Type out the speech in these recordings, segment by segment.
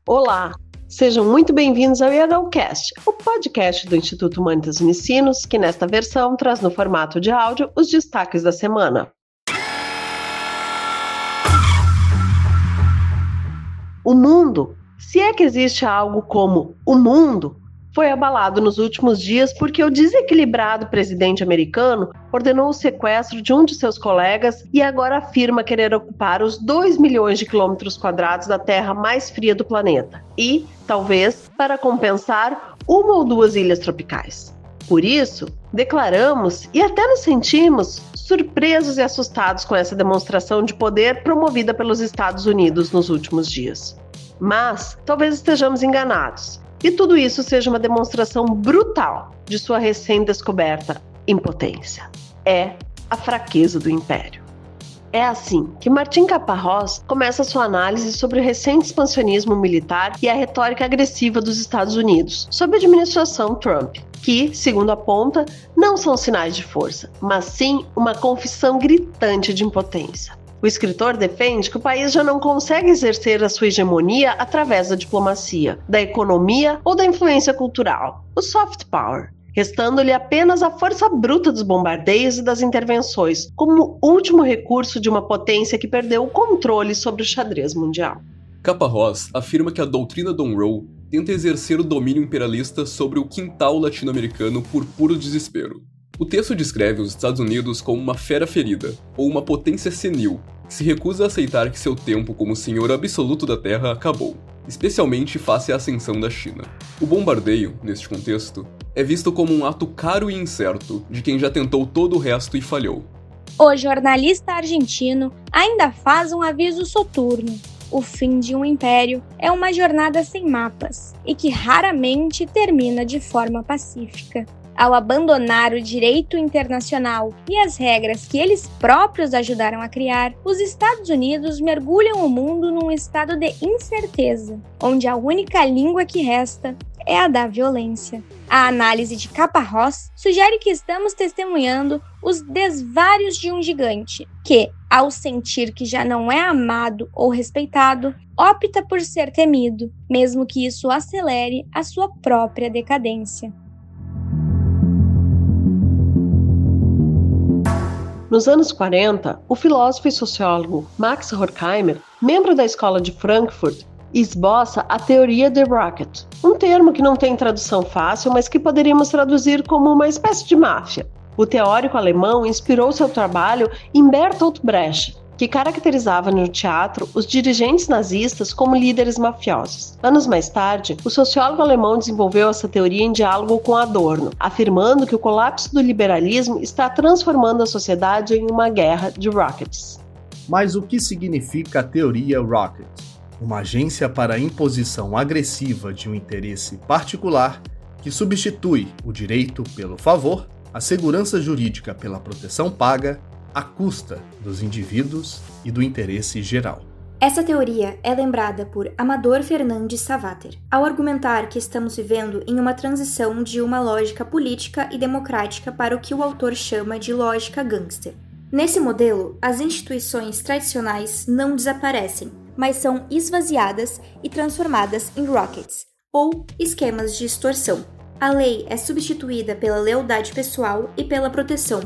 Olá, sejam muito bem-vindos ao IHUcast, o podcast do Instituto Humanitas Unicinos, que nesta versão traz no formato de áudio os destaques da semana. O mundo, se é que existe algo como o mundo, foi abalado nos últimos dias porque o desequilibrado presidente americano ordenou o sequestro de um de seus colegas e agora afirma querer ocupar os 2 milhões de quilômetros quadrados da terra mais fria do planeta e, talvez, para compensar, uma ou duas ilhas tropicais. Por isso, declaramos e até nos sentimos surpresos e assustados com essa demonstração de poder promovida pelos Estados Unidos nos últimos dias. Mas talvez estejamos enganados. E tudo isso seja uma demonstração brutal de sua recém-descoberta impotência. É a fraqueza do império. É assim que Martin Caparrós começa sua análise sobre o recente expansionismo militar e a retórica agressiva dos Estados Unidos sob a administração Trump, que, segundo aponta, não são sinais de força, mas sim uma confissão gritante de impotência. O escritor defende que o país já não consegue exercer a sua hegemonia através da diplomacia, da economia ou da influência cultural, o soft power, restando-lhe apenas a força bruta dos bombardeios e das intervenções, como último recurso de uma potência que perdeu o controle sobre o xadrez mundial. Caparrós afirma que a doutrina Monroe tenta exercer o domínio imperialista sobre o quintal latino-americano por puro desespero. O texto descreve os Estados Unidos como uma fera ferida, ou uma potência senil, que se recusa a aceitar que seu tempo como senhor absoluto da Terra acabou, especialmente face à ascensão da China. O bombardeio, neste contexto, é visto como um ato caro e incerto de quem já tentou todo o resto e falhou. O jornalista argentino ainda faz um aviso soturno. O fim de um império é uma jornada sem mapas e que raramente termina de forma pacífica. Ao abandonar o direito internacional e as regras que eles próprios ajudaram a criar, os Estados Unidos mergulham o mundo num estado de incerteza, onde a única língua que resta é a da violência. A análise de Caparrós sugere que estamos testemunhando os desvários de um gigante, que, ao sentir que já não é amado ou respeitado, opta por ser temido, mesmo que isso acelere a sua própria decadência. Nos anos 40, o filósofo e sociólogo Max Horkheimer, membro da Escola de Frankfurt, esboça a teoria de Rocket, um termo que não tem tradução fácil, mas que poderíamos traduzir como uma espécie de máfia. O teórico alemão inspirou seu trabalho em Bertolt Brecht, que caracterizava no teatro os dirigentes nazistas como líderes mafiosos. Anos mais tarde, o sociólogo alemão desenvolveu essa teoria em diálogo com Adorno, afirmando que o colapso do liberalismo está transformando a sociedade em uma guerra de rockets. Mas o que significa a teoria Rocket? Uma agência para a imposição agressiva de um interesse particular que substitui o direito pelo favor, a segurança jurídica pela proteção paga, à custa dos indivíduos e do interesse geral. Essa teoria é lembrada por Amador Fernandes Savater, ao argumentar que estamos vivendo em uma transição de uma lógica política e democrática para o que o autor chama de lógica gangster. Nesse modelo, as instituições tradicionais não desaparecem, mas são esvaziadas e transformadas em rockets, ou esquemas de extorsão. A lei é substituída pela lealdade pessoal e pela proteção,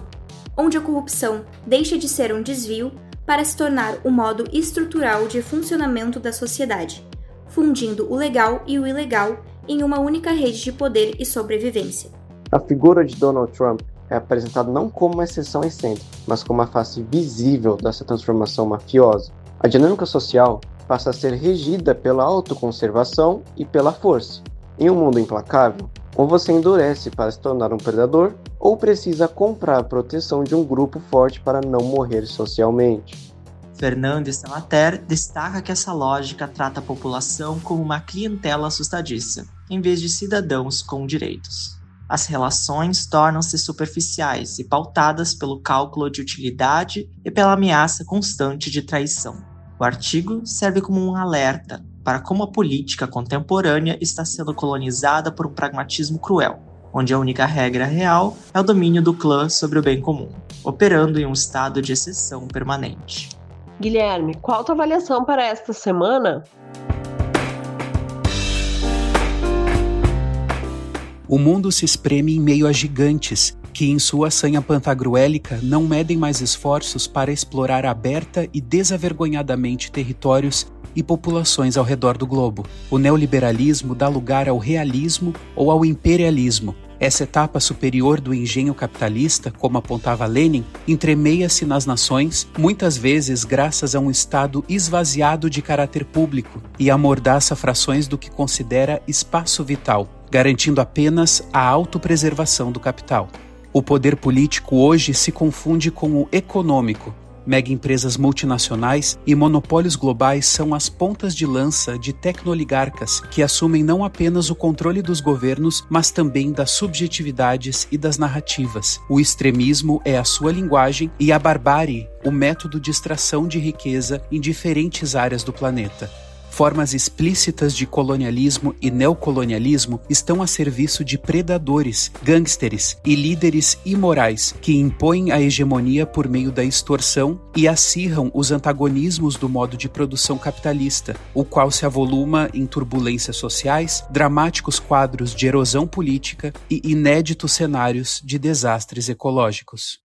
onde a corrupção deixa de ser um desvio para se tornar o modo estrutural de funcionamento da sociedade, fundindo o legal e o ilegal em uma única rede de poder e sobrevivência. A figura de Donald Trump é apresentada não como uma exceção excêntrica, mas como uma face visível dessa transformação mafiosa. A dinâmica social passa a ser regida pela autoconservação e pela força. Em um mundo implacável, ou você endurece para se tornar um predador, ou precisa comprar a proteção de um grupo forte para não morrer socialmente. Fernandes Savater destaca que essa lógica trata a população como uma clientela assustadiça, em vez de cidadãos com direitos. As relações tornam-se superficiais e pautadas pelo cálculo de utilidade e pela ameaça constante de traição. O artigo serve como um alerta para como a política contemporânea está sendo colonizada por um pragmatismo cruel, onde a única regra real é o domínio do clã sobre o bem comum, operando em um estado de exceção permanente. Guilherme, qual a tua avaliação para esta semana? O mundo se espreme em meio a gigantes, que em sua sanha pantagruélica não medem mais esforços para explorar aberta e desavergonhadamente territórios e populações ao redor do globo. O neoliberalismo dá lugar ao realismo ou ao imperialismo. Essa etapa superior do engenho capitalista, como apontava Lenin, entremeia-se nas nações, muitas vezes graças a um Estado esvaziado de caráter público e amordaça frações do que considera espaço vital, garantindo apenas a autopreservação do capital. O poder político hoje se confunde com o econômico. Mega empresas multinacionais e monopólios globais são as pontas de lança de tecnoligarcas que assumem não apenas o controle dos governos, mas também das subjetividades e das narrativas. O extremismo é a sua linguagem e a barbárie o método de extração de riqueza em diferentes áreas do planeta. Formas explícitas de colonialismo e neocolonialismo estão a serviço de predadores, gangsters e líderes imorais que impõem a hegemonia por meio da extorsão e acirram os antagonismos do modo de produção capitalista, o qual se avoluma em turbulências sociais, dramáticos quadros de erosão política e inéditos cenários de desastres ecológicos.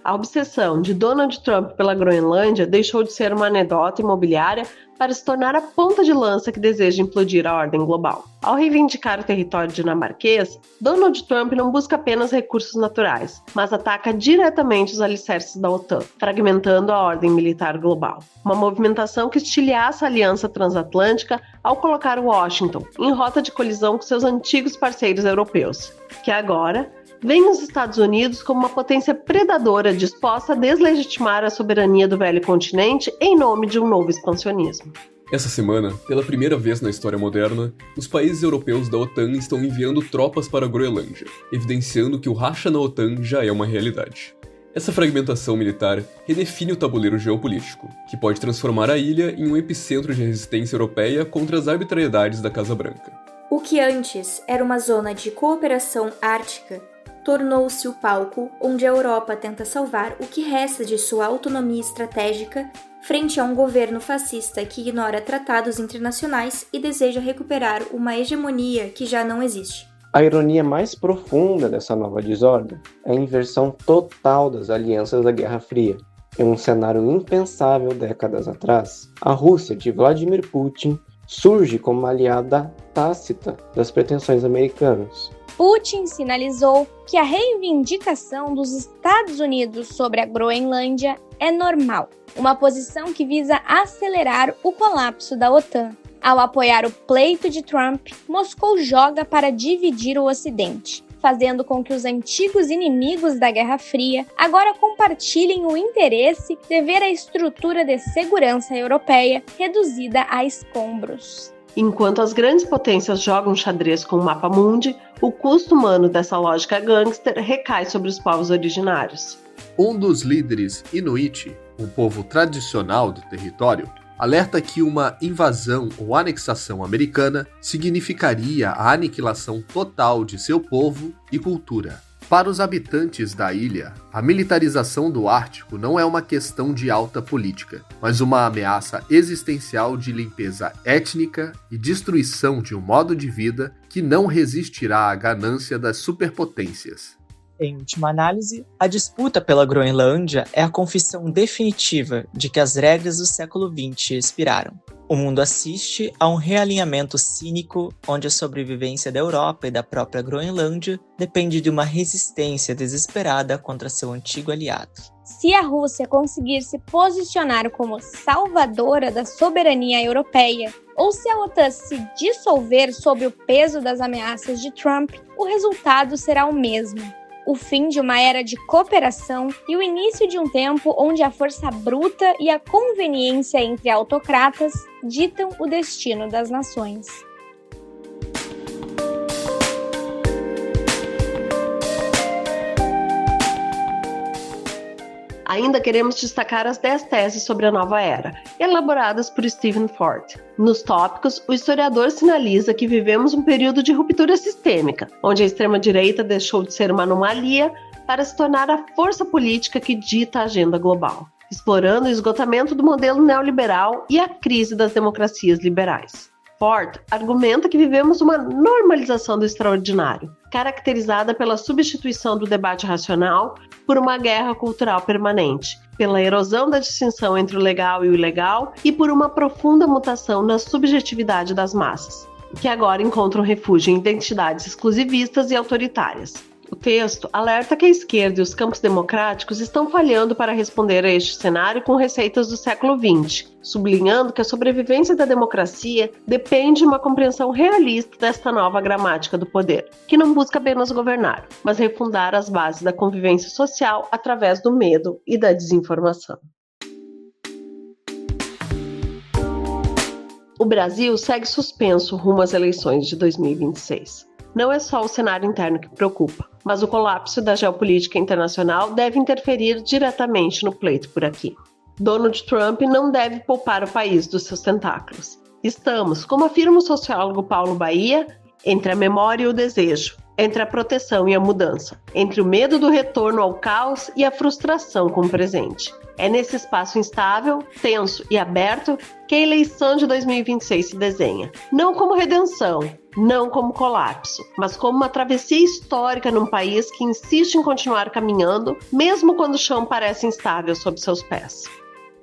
A obsessão de Donald Trump pela Groenlândia deixou de ser uma anedota imobiliária para se tornar a ponta de lança que deseja implodir a ordem global. Ao reivindicar o território dinamarquês, Donald Trump não busca apenas recursos naturais, mas ataca diretamente os alicerces da OTAN, fragmentando a ordem militar global. Uma movimentação que estilhaça a aliança transatlântica ao colocar Washington em rota de colisão com seus antigos parceiros europeus, que agora veem os Estados Unidos como uma potência predadora disposta a deslegitimar a soberania do velho continente em nome de um novo expansionismo. Essa semana, pela primeira vez na história moderna, os países europeus da OTAN estão enviando tropas para a Groenlândia, evidenciando que o racha na OTAN já é uma realidade. Essa fragmentação militar redefine o tabuleiro geopolítico, que pode transformar a ilha em um epicentro de resistência europeia contra as arbitrariedades da Casa Branca. O que antes era uma zona de cooperação ártica tornou-se o palco onde a Europa tenta salvar o que resta de sua autonomia estratégica frente a um governo fascista que ignora tratados internacionais e deseja recuperar uma hegemonia que já não existe. A ironia mais profunda dessa nova desordem é a inversão total das alianças da Guerra Fria. Em um cenário impensável décadas atrás, a Rússia de Vladimir Putin surge como uma aliada tácita das pretensões americanas. Putin sinalizou que a reivindicação dos Estados Unidos sobre a Groenlândia é normal, uma posição que visa acelerar o colapso da OTAN. Ao apoiar o pleito de Trump, Moscou joga para dividir o Ocidente, fazendo com que os antigos inimigos da Guerra Fria agora compartilhem o interesse de ver a estrutura de segurança europeia reduzida a escombros. Enquanto as grandes potências jogam xadrez com o mapa mundi, o custo humano dessa lógica gangster recai sobre os povos originários. Um dos líderes Inuit, um povo tradicional do território, alerta que uma invasão ou anexação americana significaria a aniquilação total de seu povo e cultura. Para os habitantes da ilha, a militarização do Ártico não é uma questão de alta política, mas uma ameaça existencial de limpeza étnica e destruição de um modo de vida que não resistirá à ganância das superpotências. Em última análise, a disputa pela Groenlândia é a confissão definitiva de que as regras do século XX expiraram. O mundo assiste a um realinhamento cínico onde a sobrevivência da Europa e da própria Groenlândia depende de uma resistência desesperada contra seu antigo aliado. Se a Rússia conseguir se posicionar como salvadora da soberania europeia, ou se a OTAN se dissolver sob o peso das ameaças de Trump, o resultado será o mesmo. O fim de uma era de cooperação e o início de um tempo onde a força bruta e a conveniência entre autocratas ditam o destino das nações. Ainda queremos destacar as 10 teses sobre a nova era, elaboradas por Stephen Ford. Nos tópicos, o historiador sinaliza que vivemos um período de ruptura sistêmica, onde a extrema-direita deixou de ser uma anomalia para se tornar a força política que dita a agenda global, explorando o esgotamento do modelo neoliberal e a crise das democracias liberais. Ford argumenta que vivemos uma normalização do extraordinário, caracterizada pela substituição do debate racional por uma guerra cultural permanente, pela erosão da distinção entre o legal e o ilegal e por uma profunda mutação na subjetividade das massas, que agora encontram refúgio em identidades exclusivistas e autoritárias. O texto alerta que a esquerda e os campos democráticos estão falhando para responder a este cenário com receitas do século XX, sublinhando que a sobrevivência da democracia depende de uma compreensão realista desta nova gramática do poder, que não busca apenas governar, mas refundar as bases da convivência social através do medo e da desinformação. O Brasil segue suspenso rumo às eleições de 2026. Não é só o cenário interno que preocupa, mas o colapso da geopolítica internacional deve interferir diretamente no pleito por aqui. Donald Trump não deve poupar o país dos seus tentáculos. Estamos, como afirma o sociólogo Paulo Bahia, entre a memória e o desejo, entre a proteção e a mudança, entre o medo do retorno ao caos e a frustração com o presente. É nesse espaço instável, tenso e aberto que a eleição de 2026 se desenha, não como redenção, não como colapso, mas como uma travessia histórica num país que insiste em continuar caminhando, mesmo quando o chão parece instável sob seus pés.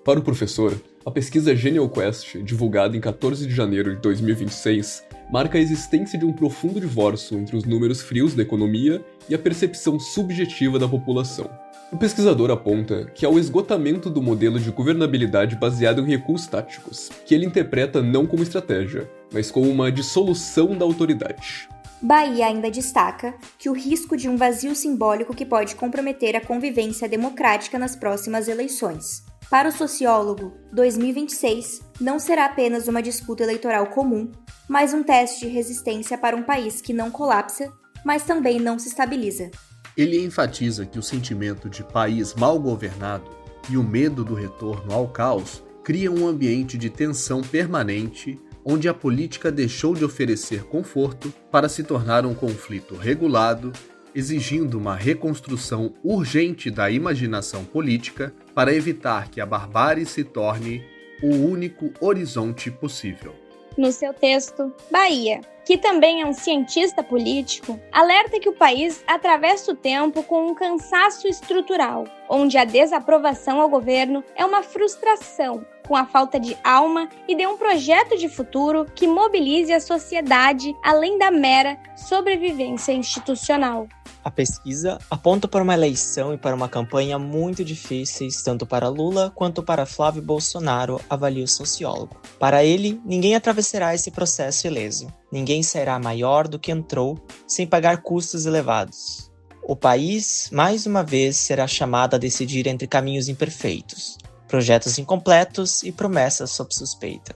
Para o professor, a pesquisa Genial Quest, divulgada em 14 de janeiro de 2026, marca a existência de um profundo divórcio entre os números frios da economia e a percepção subjetiva da população. O pesquisador aponta que há o esgotamento do modelo de governabilidade baseado em recuos táticos, que ele interpreta não como estratégia, mas como uma dissolução da autoridade. Bahia ainda destaca que o risco de um vazio simbólico que pode comprometer a convivência democrática nas próximas eleições. Para o sociólogo, 2026 não será apenas uma disputa eleitoral comum, mas um teste de resistência para um país que não colapsa, mas também não se estabiliza. Ele enfatiza que o sentimento de país mal governado e o medo do retorno ao caos criam um ambiente de tensão permanente, onde a política deixou de oferecer conforto para se tornar um conflito regulado, exigindo uma reconstrução urgente da imaginação política para evitar que a barbárie se torne o único horizonte possível. No seu texto, Bahia, que também é um cientista político, alerta que o país atravessa o tempo com um cansaço estrutural, onde a desaprovação ao governo é uma frustração, com a falta de alma e de um projeto de futuro que mobilize a sociedade além da mera sobrevivência institucional. A pesquisa aponta para uma eleição e para uma campanha muito difíceis, tanto para Lula quanto para Flávio Bolsonaro, avalia o sociólogo. Para ele, ninguém atravessará esse processo ileso. Ninguém sairá maior do que entrou, sem pagar custos elevados. O país, mais uma vez, será chamado a decidir entre caminhos imperfeitos, projetos incompletos e promessas sob suspeita.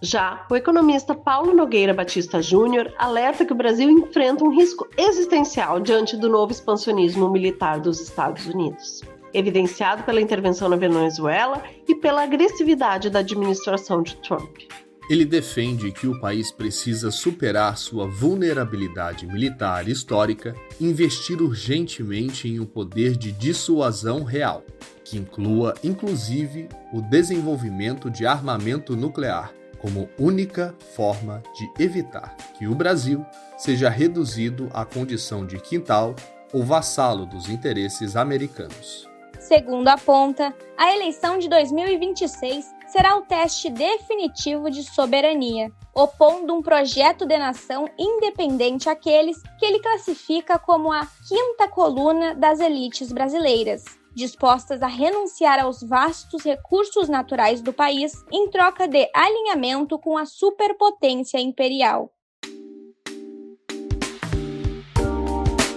Já o economista Paulo Nogueira Batista Júnior alerta que o Brasil enfrenta um risco existencial diante do novo expansionismo militar dos Estados Unidos, evidenciado pela intervenção na Venezuela e pela agressividade da administração de Trump. Ele defende que o país precisa superar sua vulnerabilidade militar histórica e investir urgentemente em um poder de dissuasão real, que inclua, inclusive, o desenvolvimento de armamento nuclear, como única forma de evitar que o Brasil seja reduzido à condição de quintal ou vassalo dos interesses americanos. Segundo aponta, a eleição de 2026 será o teste definitivo de soberania, opondo um projeto de nação independente àqueles que ele classifica como a quinta coluna das elites brasileiras, dispostas a renunciar aos vastos recursos naturais do país em troca de alinhamento com a superpotência imperial.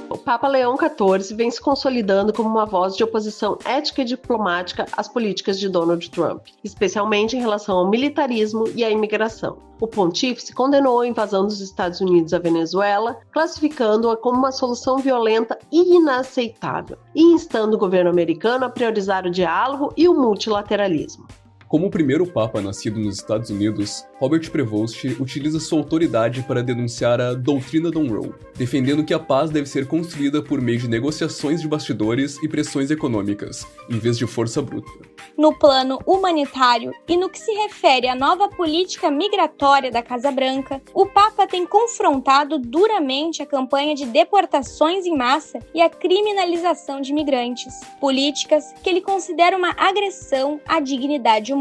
O Papa Leão XIV vem se consolidando como uma voz de oposição ética e diplomática às políticas de Donald Trump, especialmente em relação ao militarismo e à imigração. O pontífice condenou a invasão dos Estados Unidos à Venezuela, classificando-a como uma solução violenta e inaceitável, e instando o governo americano a priorizar o diálogo e o multilateralismo. Como o primeiro Papa nascido nos Estados Unidos, Robert Prevost utiliza sua autoridade para denunciar a doutrina Monroe, defendendo que a paz deve ser construída por meio de negociações de bastidores e pressões econômicas, em vez de força bruta. No plano humanitário e no que se refere à nova política migratória da Casa Branca, o Papa tem confrontado duramente a campanha de deportações em massa e a criminalização de imigrantes, políticas que ele considera uma agressão à dignidade humana.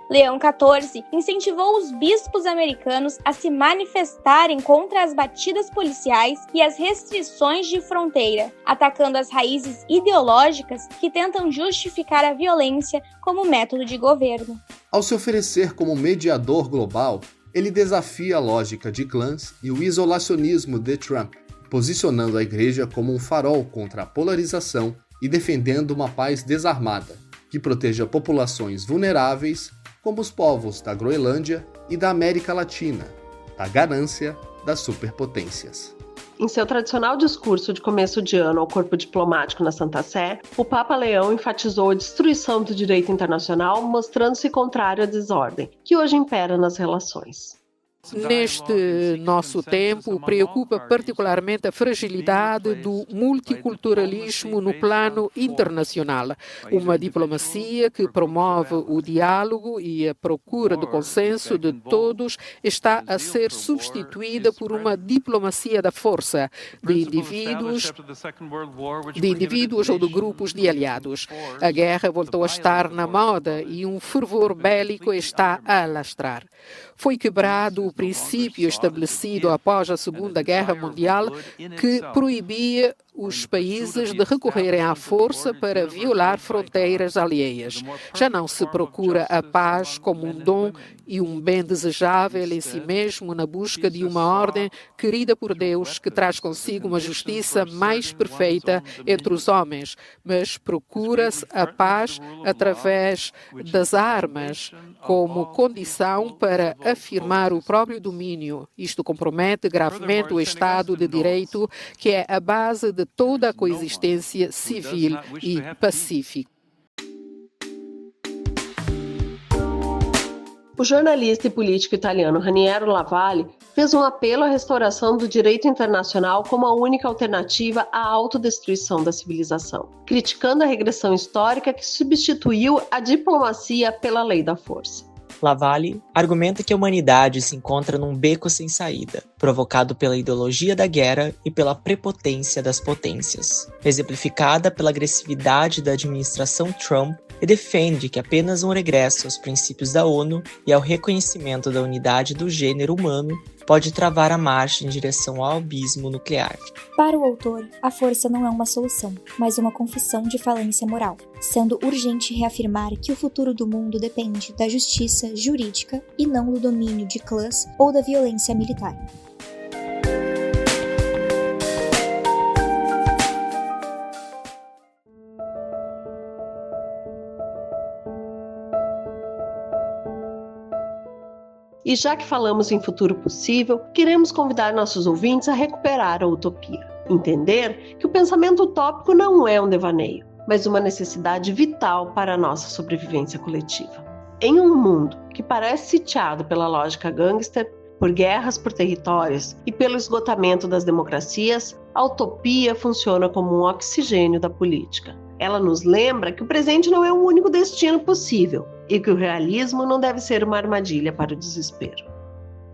Leão XIV incentivou os bispos americanos a se manifestarem contra as batidas policiais e as restrições de fronteira, atacando as raízes ideológicas que tentam justificar a violência como método de governo. Ao se oferecer como mediador global, ele desafia a lógica de clãs e o isolacionismo de Trump, posicionando a Igreja como um farol contra a polarização e defendendo uma paz desarmada, que proteja populações vulneráveis, como os povos da Groenlândia e da América Latina, da ganância das superpotências. Em seu tradicional discurso de começo de ano ao corpo diplomático na Santa Sé, o Papa Leão enfatizou a destruição do direito internacional, mostrando-se contrário à desordem, que hoje impera nas relações. Neste nosso tempo, preocupa particularmente a fragilidade do multiculturalismo no plano internacional. Uma diplomacia que promove o diálogo e a procura do consenso de todos está a ser substituída por uma diplomacia da força, de indivíduos ou de grupos de aliados. A guerra voltou a estar na moda e um fervor bélico está a alastrar. Foi quebrado o princípio estabelecido após a Segunda Guerra Mundial que proibia os países de recorrerem à força para violar fronteiras alheias. Já não se procura a paz como um dom e um bem desejável em si mesmo na busca de uma ordem querida por Deus que traz consigo uma justiça mais perfeita entre os homens, mas procura-se a paz através das armas como condição para afirmar o próprio domínio. Isto compromete gravemente o Estado de Direito, que é a base de toda a coexistência civil e pacífica. O jornalista e político italiano Raniero Lavalle fez um apelo à restauração do direito internacional como a única alternativa à autodestruição da civilização, criticando a regressão histórica que substituiu a diplomacia pela lei da força. Lavalle argumenta que a humanidade se encontra num beco sem saída, provocado pela ideologia da guerra e pela prepotência das potências, exemplificada pela agressividade da administração Trump, e defende que apenas um regresso aos princípios da ONU e ao reconhecimento da unidade do gênero humano pode travar a marcha em direção ao abismo nuclear. Para o autor, a força não é uma solução, mas uma confissão de falência moral, sendo urgente reafirmar que o futuro do mundo depende da justiça jurídica e não do domínio de clãs ou da violência militar. E já que falamos em futuro possível, queremos convidar nossos ouvintes a recuperar a utopia. Entender que o pensamento utópico não é um devaneio, mas uma necessidade vital para a nossa sobrevivência coletiva. Em um mundo que parece sitiado pela lógica gangster, por guerras por territórios e pelo esgotamento das democracias, a utopia funciona como um oxigênio da política. Ela nos lembra que o presente não é o único destino possível e que o realismo não deve ser uma armadilha para o desespero.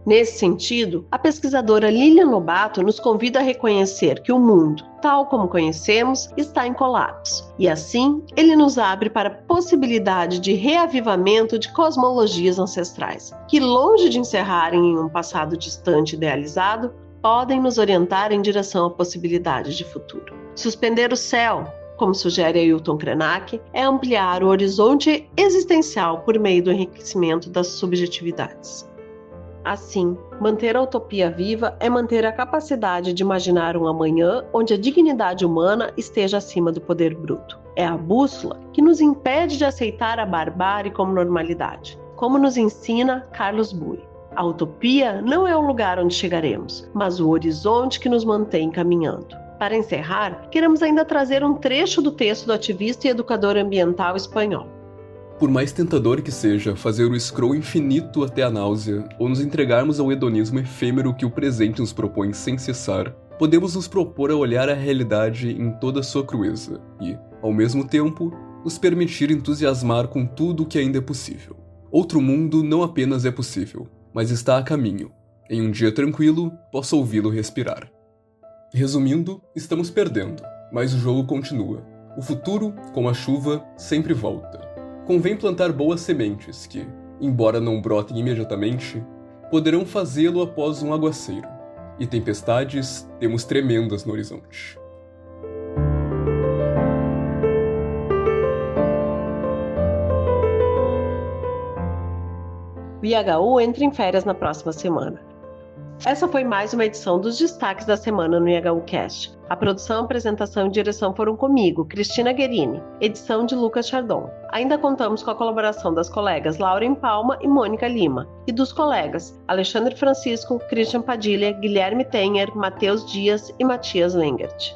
Nesse sentido, a pesquisadora Lilian Lobato nos convida a reconhecer que o mundo, tal como conhecemos, está em colapso. E assim, ele nos abre para a possibilidade de reavivamento de cosmologias ancestrais, que longe de encerrarem em um passado distante idealizado, podem nos orientar em direção a possibilidades de futuro. Suspender o céu, como sugere Ailton Krenak, é ampliar o horizonte existencial por meio do enriquecimento das subjetividades. Assim, manter a utopia viva é manter a capacidade de imaginar um amanhã onde a dignidade humana esteja acima do poder bruto. É a bússola que nos impede de aceitar a barbárie como normalidade, como nos ensina Carlos Buy. A utopia não é o lugar onde chegaremos, mas o horizonte que nos mantém caminhando. Para encerrar, queremos ainda trazer um trecho do texto do ativista e educador ambiental espanhol. Por mais tentador que seja fazer o scroll infinito até a náusea, ou nos entregarmos ao hedonismo efêmero que o presente nos propõe sem cessar, podemos nos propor a olhar a realidade em toda a sua crueza e, ao mesmo tempo, nos permitir entusiasmar com tudo o que ainda é possível. Outro mundo não apenas é possível, mas está a caminho. Em um dia tranquilo, posso ouvi-lo respirar. Resumindo, estamos perdendo, mas o jogo continua. O futuro, como a chuva, sempre volta. Convém plantar boas sementes que, embora não brotem imediatamente, poderão fazê-lo após um aguaceiro. E tempestades temos tremendas no horizonte. O IHU entra em férias na próxima semana. Essa foi mais uma edição dos destaques da semana no IHU Cast. A produção, apresentação e direção foram comigo, Cristina Guerini, edição de Lucas Chardon. Ainda contamos com a colaboração das colegas Lauren Palma e Mônica Lima, e dos colegas Alexandre Francisco, Christian Padilha, Guilherme Tenher, Matheus Dias e Matias Lengert.